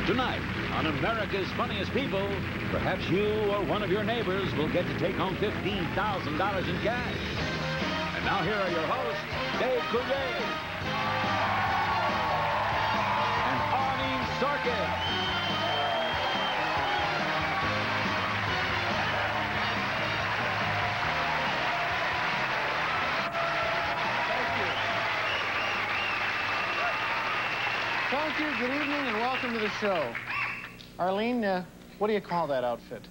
Tonight, on America's Funniest People, perhaps you or one of your neighbors will get to take home $15,000 in cash. And now here are your hosts, Dave Coulier and Arlene Sorkin. Thank you. Good evening and welcome to the show. Arlene, what do you call that outfit?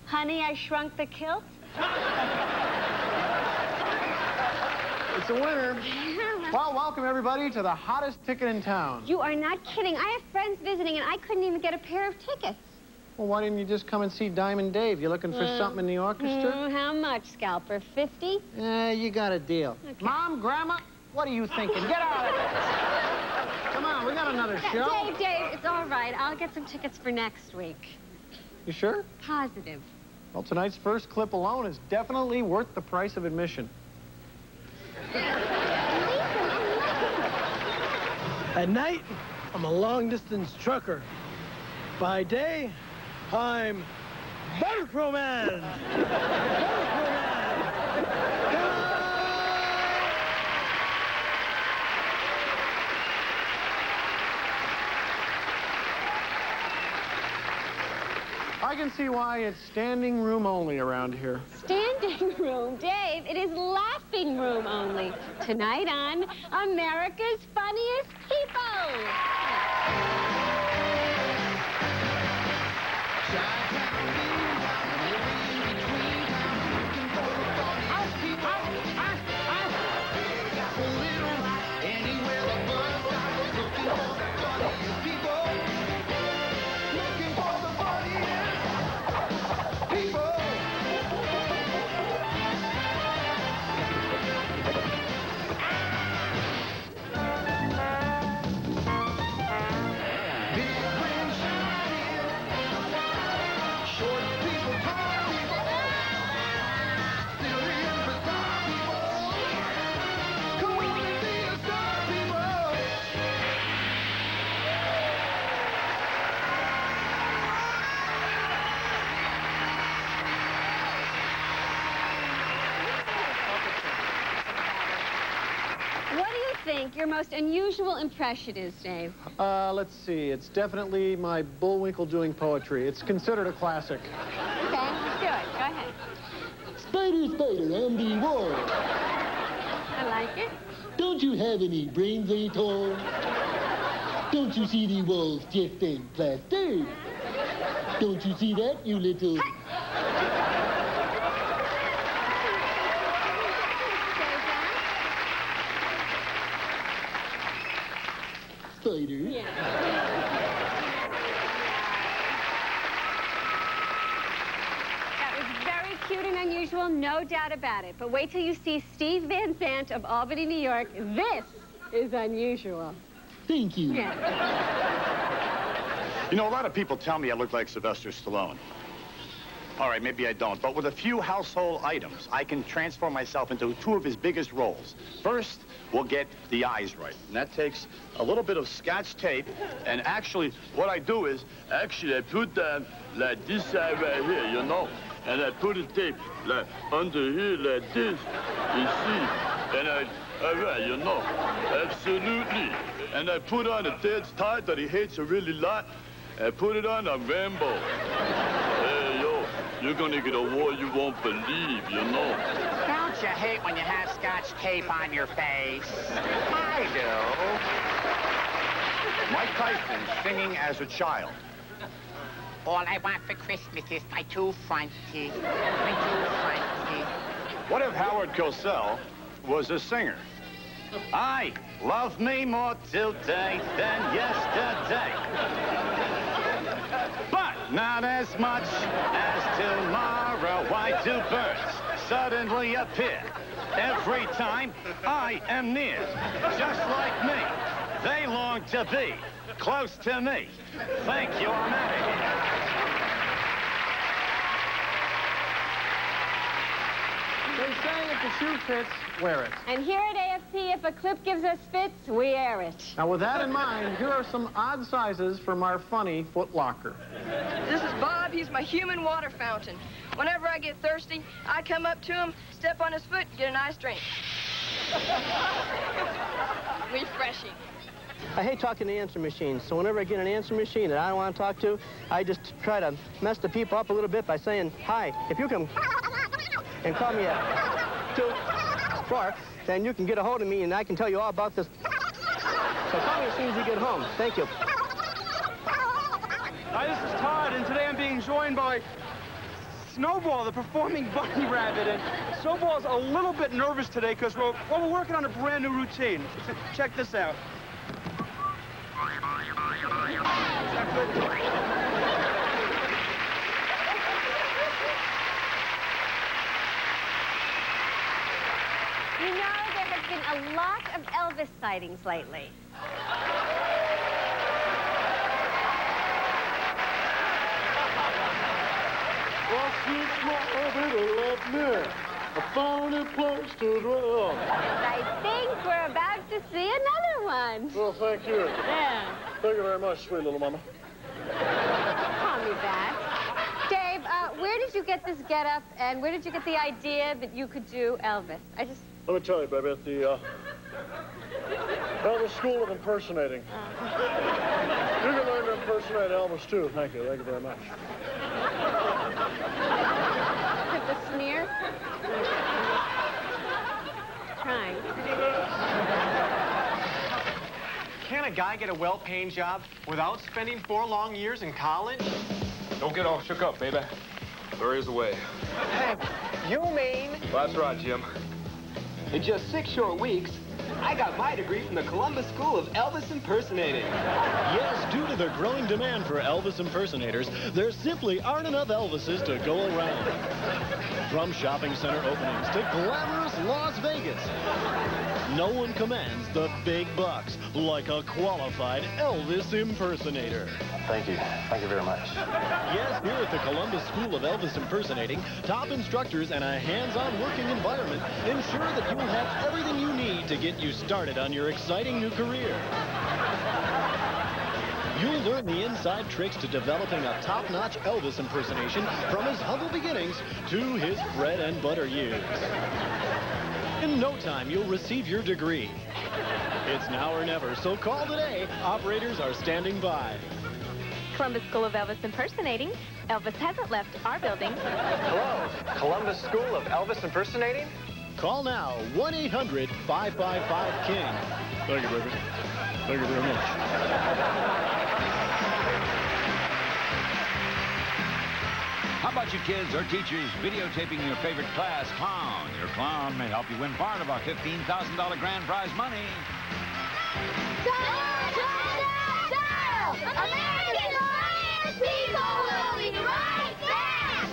Honey, I shrunk the kilt. It's a winner. Well, welcome everybody to the hottest ticket in town. You are not kidding. I have friends visiting and I couldn't even get a pair of tickets. Well, why didn't you just come and see Diamond Dave? You looking for something in the orchestra? How much, Scalper? 50? You got a deal. Okay. Mom, Grandma, what are you thinking? Get out of here. Come on, we got another show. Dave, it's all right. I'll get some tickets for next week. You sure? Positive. Well, tonight's first clip alone is definitely worth the price of admission. At night, I'm a long-distance trucker. By day, I'm Velcro Man. Velcro Man. I can see why it's standing room only around here. Standing room? Dave, it is laughing room only. Tonight on America's Funniest People. Your most unusual impression is, Dave? Let's see. It's definitely my Bullwinkle doing poetry. It's considered a classic. Okay, let's do it. Go ahead. Spider, spider, I'm the wall. I like it. Don't you have any brains at all? Don't you see the walls just been plastered? Don't you see that, you little... Spider. Yeah. That was very cute and unusual, no doubt about it. But wait till you see Steve Van Zandt of Albany, New York. This is unusual. Thank you. Yeah. You know, a lot of people tell me I look like Sylvester Stallone. All right, maybe I don't, but with a few household items, I can transform myself into two of his biggest roles. First, we'll get the eyes right. And that takes a little bit of Scotch tape, and actually, what I do is, I put that like this side right here, you know, and I put the tape like under here like this, you see, and all right, you know, absolutely. And I put on a dead tie that he hates a really lot, and put it on a Rambo. You're gonna get a war you won't believe, you know. Don't you hate when you have Scotch tape on your face? I do. Mike Tyson singing as a child. All I want for Christmas is my two front teeth. My two front teeth. What if Howard Cosell was a singer? I love me more today than yesterday. But not as much as tomorrow. Why do birds suddenly appear every time I am near? Just like me, they long to be close to me. Thank you, I'm out of here. They say if the shoe fits, wear it. And here at AFP, if a clip gives us fits, we air it. Now, with that in mind, here are some odd sizes from our funny Foot Locker. This is Bob. He's my human water fountain. Whenever I get thirsty, I come up to him, step on his foot, get a nice drink. Refreshing. I hate talking to answer machines, so whenever I get an answer machine that I don't want to talk to, I just try to mess the people up a little bit by saying, hi, if you can and call me at 2-4, then you can get a hold of me and I can tell you all about this. So call me as soon as you get home. Thank you. Hi, this is Todd, and today I'm being joined by Snowball, the performing bunny rabbit. And Snowball's a little bit nervous today because we're working on a brand new routine. Check this out. Is that good? You know, there have been a lot of Elvis sightings lately. I found a place to dwell. And I think we're about to see another one. Well, thank you. Yeah. Thank you very much, sweet little mama. Call me back. Dave, where did you get this getup, and where did you get the idea that you could do Elvis? Let me tell you, baby, at the School of Impersonating. You can learn to impersonate Elvis, too. Thank you very much. The sneer? Trying. Can a guy get a well-paying job without spending 4 long years in college? Don't get all shook up, baby. There is a way. Hey, you mean? That's right, Jim. In just 6 short weeks, I got my degree from the Columbus School of Elvis Impersonating. Yes, due to the growing demand for Elvis impersonators, there simply aren't enough Elvises to go around. From shopping center openings to glamorous Las Vegas, no one commands the big bucks like a qualified Elvis impersonator. Thank you. Thank you very much. Yes, here at the Columbus School of Elvis Impersonating, top instructors and a hands-on working environment ensure that you will have everything you need to get you started on your exciting new career. You'll learn the inside tricks to developing a top-notch Elvis impersonation from his humble beginnings to his bread and butter years. In no time, you'll receive your degree. It's now or never, so call today. Operators are standing by. Columbus School of Elvis Impersonating. Elvis hasn't left our building. Hello, Columbus School of Elvis Impersonating? Call now, 1-800-555-KING. Thank you, baby. Thank you very much. How about you kids or teachers videotaping your favorite class clown? Your clown may help you win part of our $15,000 grand prize money. American science people will be right back!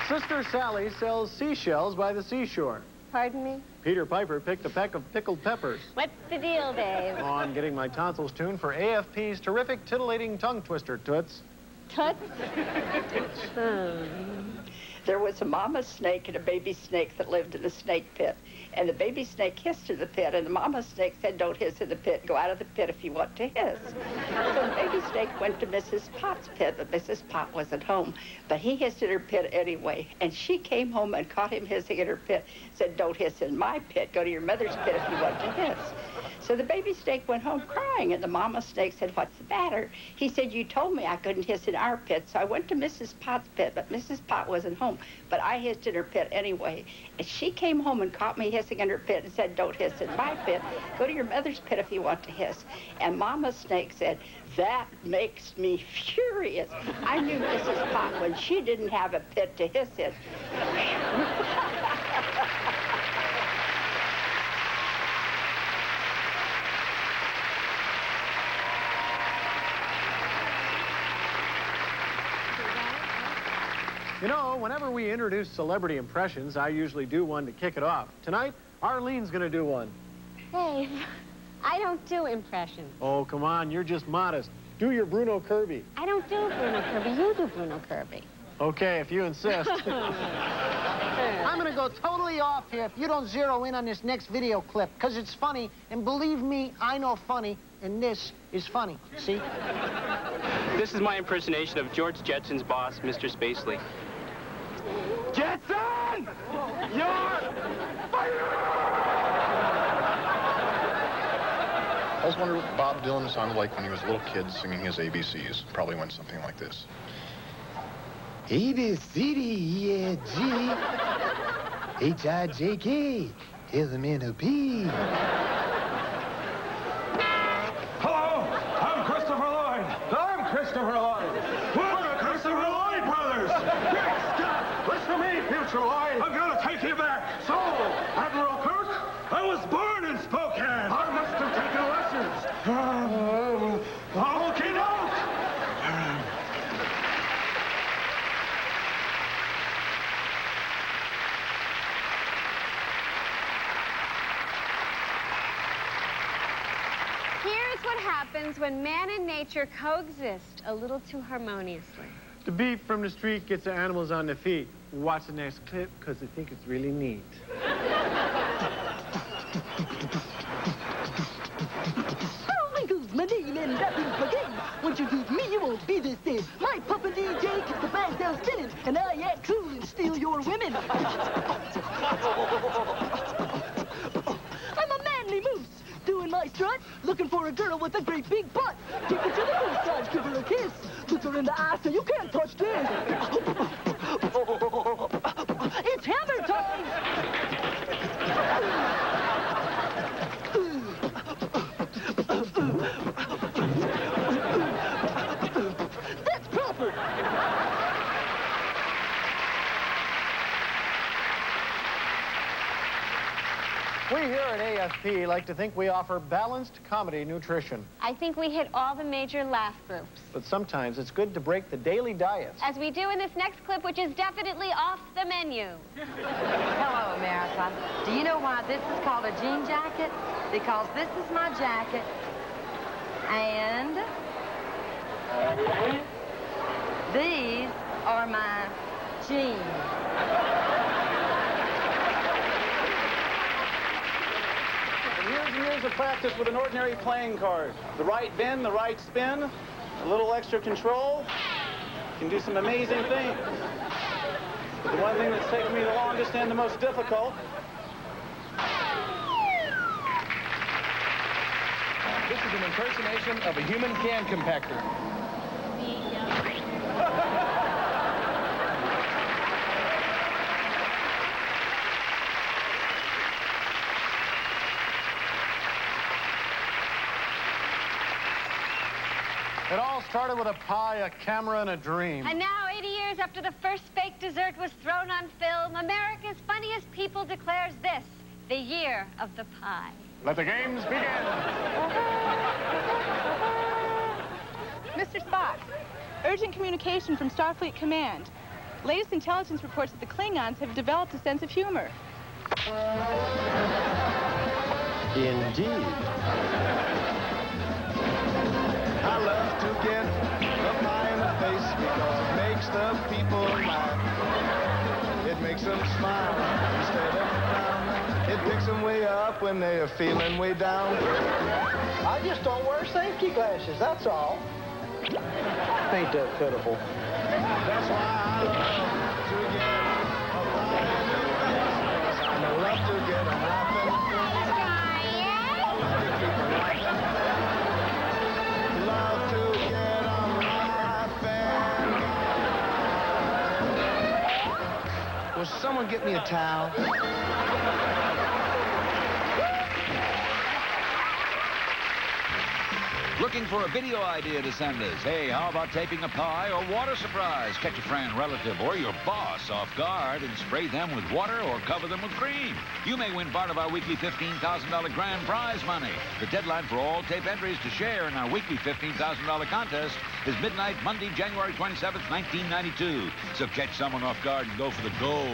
Sister Sally sells seashells by the seashore. Pardon me? Peter Piper picked a peck of pickled peppers. What's the deal, Dave? Oh, I'm getting my tonsils tuned for AFP's terrific titillating tongue twister, Toots. Toots? There was a mama snake and a baby snake that lived in a snake pit. And the baby snake hissed in the pit, and the mama snake said, don't hiss in the pit. Go out of the pit if you want to hiss. So the baby snake went to Mrs. Potts' pit, but Mrs. Pot wasn't home. But he hissed in her pit anyway. And she came home and caught him hissing in her pit, said, don't hiss in my pit. Go to your mother's pit if you want to hiss. So the baby snake went home crying, and the mama snake said, what's the matter? He said, you told me I couldn't hiss in our pit. So I went to Mrs. Potts' pit, but Mrs. Pot wasn't home. But I hissed in her pit anyway. And she came home and caught me hissing in her pit and said, don't hiss in my pit. Go to your mother's pit if you want to hiss. And Mama Snake said, that makes me furious. I knew Mrs. Pot when she didn't have a pit to hiss in. You know, whenever we introduce celebrity impressions, I usually do one to kick it off. Tonight, Arlene's gonna do one. Dave, I don't do impressions. Oh, come on, you're just modest. Do your Bruno Kirby. I don't do Bruno Kirby. You do Bruno Kirby. Okay, if you insist. I'm gonna go totally off here if you don't zero in on this next video clip, because it's funny, and believe me, I know funny, and this is funny. See? This is my impersonation of George Jetson's boss, Mr. Spacely. Jetson! You're fired! I was wondering what Bob Dylan sounded like when he was a little kid singing his ABCs. Probably went something like this. A, B, C, D, E, F, G, H, I, J, K, L, M, N, O, P. Hello, I'm Christopher Lloyd. I'm Christopher Lloyd. We're the Christopher Lloyd brothers. Great Scott, listen to me, future Lloyd. I'm gonna take you back. So, Admiral Kirk, I was born in Spokane. I must have taken lessons. Okay, no. Here's what happens when man and nature coexist a little too harmoniously. The beef from the street gets the animals on their feet. Watch the next clip, because I think it's really neat. Oh, Winkles, my name, and that means my game. Once you leave me, you won't be the same. My Papa DJ keeps the fans down spinning, and I act cool and steal your women. I'm a manly moose, doing my strut, looking for a girl with a great big butt. Take her to the poolside, give her a kiss. Look her in the eye, so you can't touch this. It's hammer time! That's proper! We here at AFP like to think we offer balanced comedy nutrition. I think we hit all the major laugh groups. But sometimes it's good to break the daily diets. As we do in this next clip, which is definitely off the menu. Hello, America. Do you know why this is called a jean jacket? Because this is my jacket. And these are my jeans. Years and years of practice with an ordinary playing card. The right bend, the right spin, a little extra control. You can do some amazing things. But the one thing that's taken me the longest and the most difficult. This is an impersonation of a human can compactor. It all started with a pie, a camera, and a dream. And now, 80 years after the first fake dessert was thrown on film, America's Funniest People declares this, the year of the pie. Let the games begin. Mr. Spock, urgent communication from Starfleet Command. Latest intelligence reports that the Klingons have developed a sense of humor. Indeed. I love to get a pie in the face because it makes the people laugh. It makes them smile instead of frown. It picks them way up when they are feeling way down. I just don't wear safety glasses, that's all. Ain't that pitiful? That's why I love to get a pie in the face. I love to get them laughing. I love to keep them laughing. Love to get them laughing. Will someone get me a towel? Looking for a video idea to send us? Hey, how about taping a pie or water surprise? Catch a friend, relative, or your boss off guard and spray them with water or cover them with cream. You may win part of our weekly $15,000 grand prize money. The deadline for all tape entries to share in our weekly $15,000 contest is midnight Monday, January 27th, 1992. So catch someone off guard and go for the gold.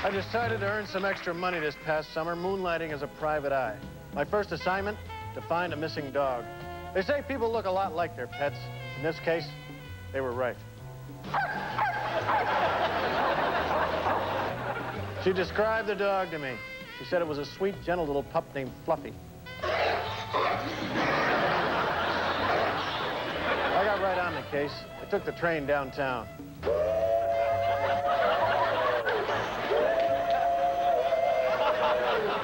I decided to earn some extra money this past summer, moonlighting as a private eye. My first assignment, to find a missing dog. They say people look a lot like their pets. In this case, they were right. She described the dog to me. She said it was a sweet, gentle little pup named Fluffy. I got right on the case. I took the train downtown.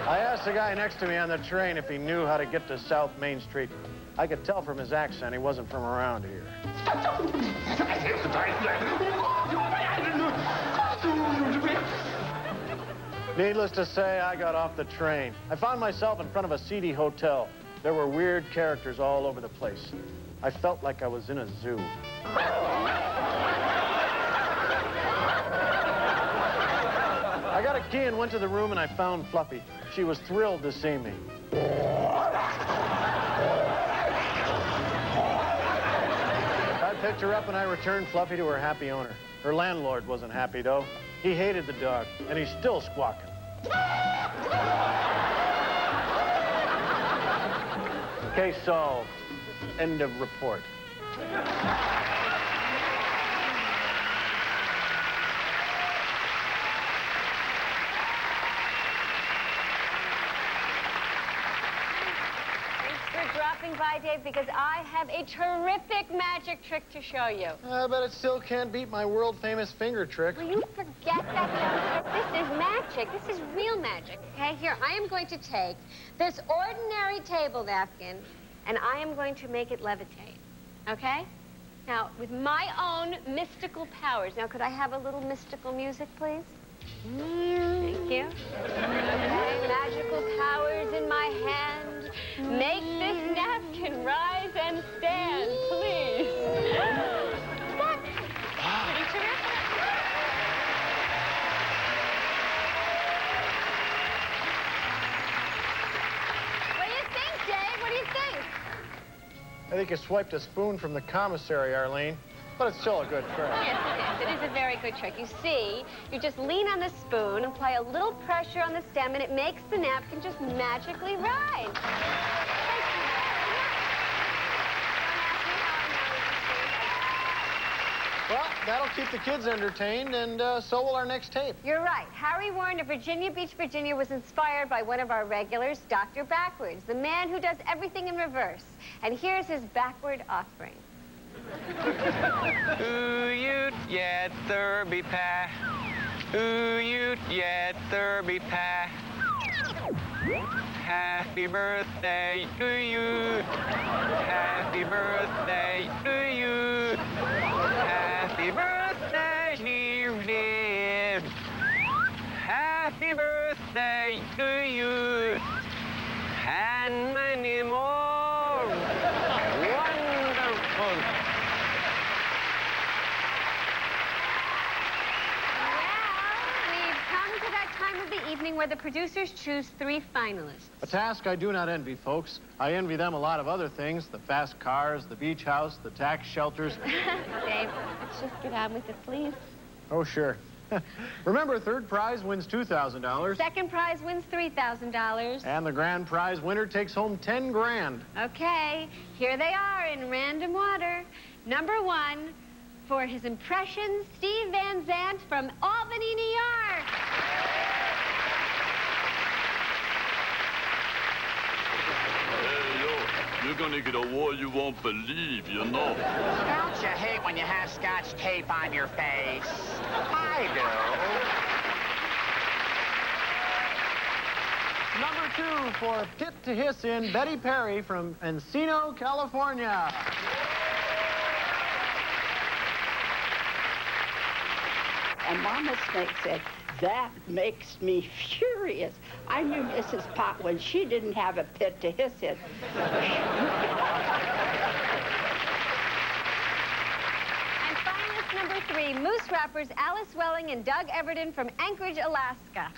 I asked the guy next to me on the train if he knew how to get to South Main Street. I could tell from his accent he wasn't from around here. Needless to say, I got off the train. I found myself in front of a seedy hotel. There were weird characters all over the place. I felt like I was in a zoo. I got a key and went to the room, and I found Fluffy. She was thrilled to see me. I picked her up, and I returned Fluffy to her happy owner. Her landlord wasn't happy, though. He hated the dog, and he's still squawking. Case solved. End of report. By, Dave, because I have a terrific magic trick to show you. I bet it still can't beat my world-famous finger trick. Will you forget that? This is magic. This is real magic, okay? Here, I am going to take this ordinary table napkin, and I am going to make it levitate, okay? Now, with my own mystical powers. Now, could I have a little mystical music, please? Thank you. Okay, magical powers in my hand. Make this napkin rise and stand, please. That's pretty terrific. What do you think, Dave? What do you think? I think you swiped a spoon from the commissary, Arlene. But it's still a good trick. Yes, it is. It is a very good trick. You see, you just lean on the spoon, apply a little pressure on the stem, and it makes the napkin just magically rise. Well, that'll keep the kids entertained, and so will our next tape. You're right. Harry Warren of Virginia Beach, Virginia was inspired by one of our regulars, Dr. Backwards, the man who does everything in reverse. And here's his backward offspring. Ooh, you yet Derby pa. Ooh, you yet Derby pa. Happy birthday to you. Happy birthday to you. Happy birthday, dear Dave. Happy birthday to you. And many more. Wonderful. Time of the evening where the producers choose 3 finalists. A task I do not envy, folks. I envy them a lot of other things. The fast cars, the beach house, the tax shelters. Dave, let's just get on with it, please. Oh, sure. Remember, third prize wins $2,000. Second prize wins $3,000. And the grand prize winner takes home 10 grand. Okay, here they are in random order. Number 1, for his impressions, Steve Van Zandt from Albany, New York. You're gonna get a war you won't believe, you know. Don't you hate when you have Scotch tape on your face? I do. number 2 for Pit to Hiss in, Betty Perry from Encino, California. And Mama Snake said, that makes me furious. I knew Mrs. Pot when she didn't have a pit to hiss in. And finalist number 3, Moose rappers Alice Welling and Doug Everton from Anchorage, Alaska.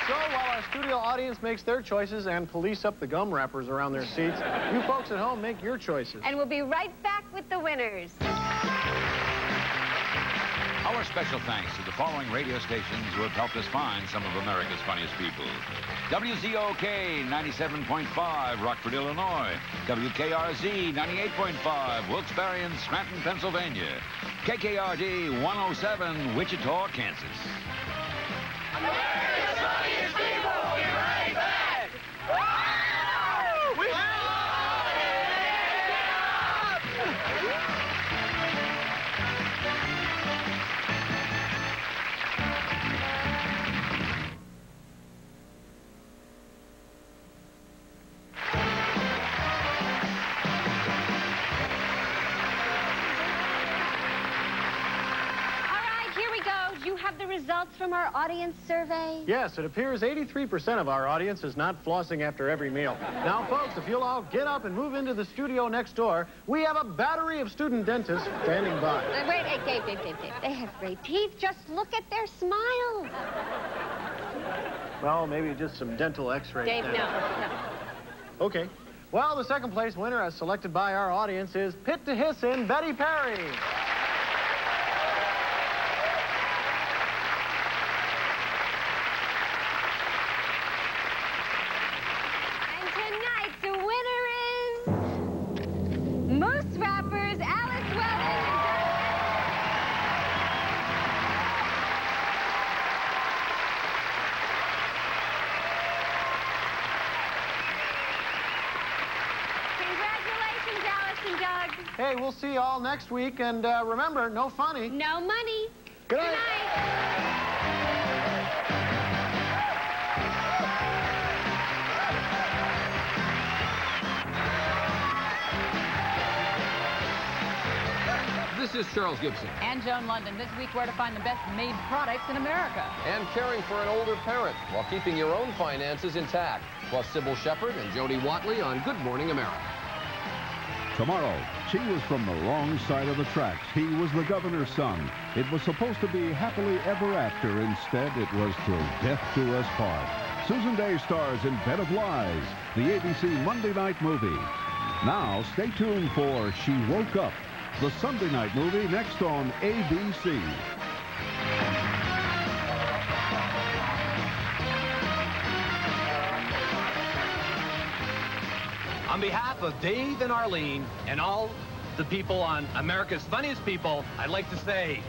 So while our studio audience makes their choices and police up the gum wrappers around their seats, you folks at home make your choices. And we'll be right back with the winners. Our special thanks to the following radio stations who have helped us find some of America's funniest people. WZOK 97.5, Rockford, Illinois. WKRZ 98.5, Wilkes-Barre and Scranton, Pennsylvania. KKRD 107, Wichita, Kansas. America's funniest people, we'll be right back! You have the results from our audience survey? Yes, it appears 83% of our audience is not flossing after every meal. Now, folks, if you'll all get up and move into the studio next door, we have a battery of student dentists standing by. Wait, Dave. They have great teeth. Just look at their smile. Well, maybe just some dental x-rays. Dave, no. Okay. Well, the second place winner, as selected by our audience, is Pit to Hiss in, Betty Perry. Hey, we'll see you all next week, and remember, no funny. No money. Good night. This is Charles Gibson. And Joan London. This week, where to find the best made products in America. And caring for an older parent while keeping your own finances intact. Plus Sybil Shepherd and Jody Watley on Good Morning America. Tomorrow, she was from the wrong side of the tracks. He was the governor's son. It was supposed to be happily ever after. Instead, it was till death do us part. Susan Day stars in Bed of Lies, the ABC Monday night movie. Now, stay tuned for She Woke Up, the Sunday night movie next on ABC. On behalf of Dave and Arlene and all the people on America's Funniest People, I'd like to say,